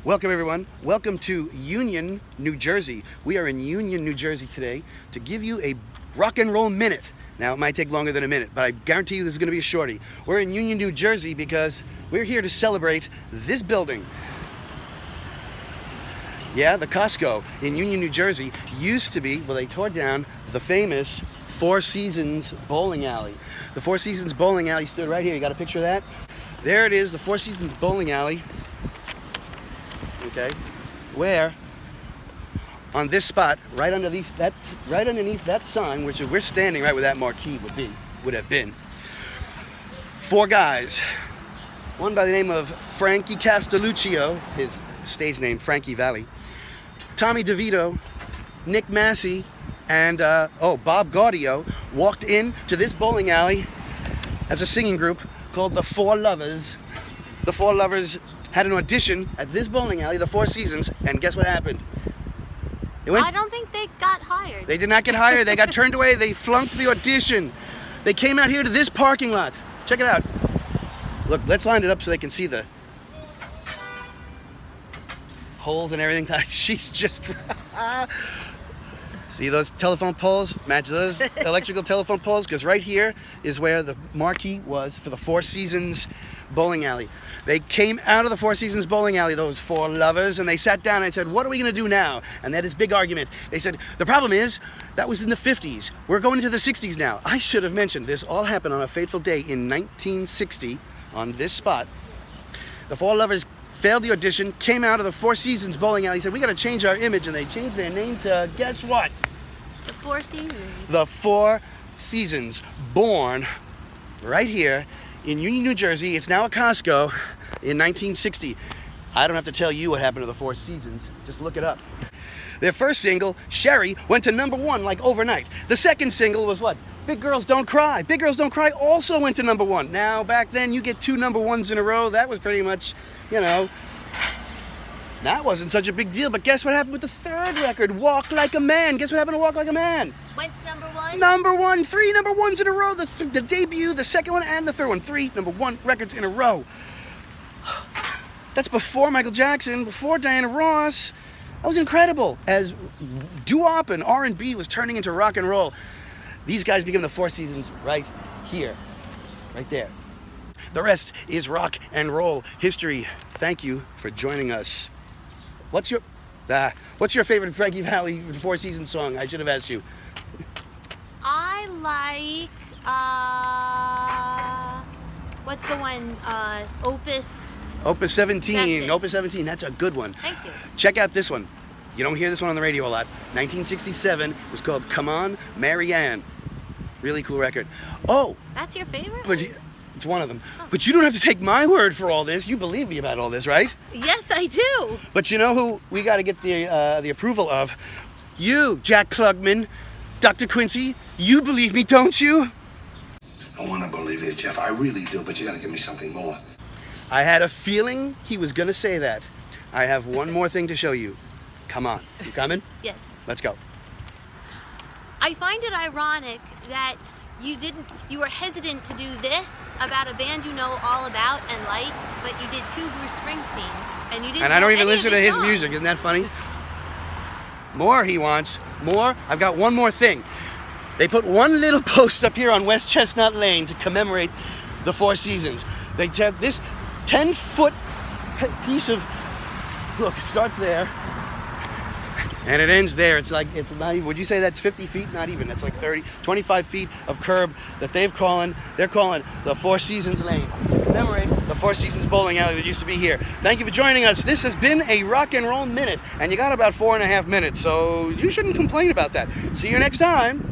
Welcome everyone. Welcome to Union, New Jersey. We are in Union, New Jersey today to give you a rock and roll minute. Now it might take longer than a minute, but I guarantee you this is going to be a shorty. We're in Union, New Jersey because we're here to celebrate this building. Yeah, the Costco in Union, New Jersey used to be, well, they tore down the famous Four Seasons bowling alley. The Four Seasons bowling alley stood right here. You got a picture of that? There it is, the Four Seasons bowling alley. Okay, where on this spot, right underneath that sign, which we're standing right where that marquee would have been, four guys. One by the name of Frankie Castelluccio, his stage name Frankie Valli, Tommy DeVito, Nick Massey, and Bob Gaudio walked into this bowling alley as a singing group called the Four Lovers. The Four Lovers had an audition at this bowling alley, the Four Seasons, and guess what happened? I don't think they got hired. They did not get hired. They got turned away. They flunked the audition. They came out here to this parking lot. Check it out. Look, let's line it up so they can see the holes and everything. She's just... See those telephone poles? Match those electrical telephone poles? Because right here is where the marquee was for the Four Seasons bowling alley. They came out of the Four Seasons bowling alley, those four lovers, and they sat down and I said, what are we going to do now? And they had this big argument. They said, the problem is, that was in the 50s. We're going into the 60s now. I should have mentioned this all happened on a fateful day in 1960 on this spot. The four lovers failed the audition, came out of the Four Seasons bowling alley, said, we got to change our image, and they changed their name to, guess what? The Four Seasons. The Four Seasons, born right here in Union, New Jersey. It's now a Costco in 1960. I don't have to tell you what happened to the Four Seasons. Just look it up. Their first single, Sherry, went to #1 like overnight. The second single was what? Big Girls Don't Cry. Big Girls Don't Cry also went to #1. Now, back then, you get two #1s in a row. That was pretty much, you know, that wasn't such a big deal. But guess what happened with the third record, Walk Like a Man? Guess what happened to Walk Like a Man? Went to #1? #1, three #1s in a row. The debut, the second one, and the third one. Three #1 records in a row. That's before Michael Jackson, before Diana Ross. That was incredible. As doo-wop and R&B was turning into rock and roll, these guys became the Four Seasons right here, right there. The rest is rock and roll history. Thank you for joining us. What's your favorite Frankie Valli Four Seasons song? I should have asked you. I like, what's the one, Opus 17. That's it. Opus 17, that's a good one. Thank you. Check out this one. You don't hear this one on the radio a lot. 1967, it was called Come On, Marianne. Really cool record. Oh! That's your favorite? But it's one of them. Oh. But you don't have to take my word for all this. You believe me about all this, right? Yes, I do. But you know who we got to get the approval of? You, Jack Klugman, Dr. Quincy. You believe me, don't you? I want to believe it, Jeff. I really do, but you got to give me something more. I had a feeling he was going to say that. I have one more thing to show you. Come on. You coming? Yes. Let's go. I find it ironic that you were hesitant to do this about a band you know all about and like, but you did two Bruce Springsteens, and you didn't. And I don't know even any listen of to his songs. music. Isn't that funny? More he wants. More. I've got one more thing. They put one little post up here on West Chestnut Lane to commemorate the Four Seasons. They have this 10-foot piece of, look, it starts there and it ends there. It's not even, would you say that's 50 feet? Not even. That's like 25 feet of curb that they're calling the Four Seasons Lane to commemorate the Four Seasons bowling alley that used to be here. Thank you for joining us. This has been a rock and roll minute, and you got about 4.5 minutes, so you shouldn't complain about that. See you next time.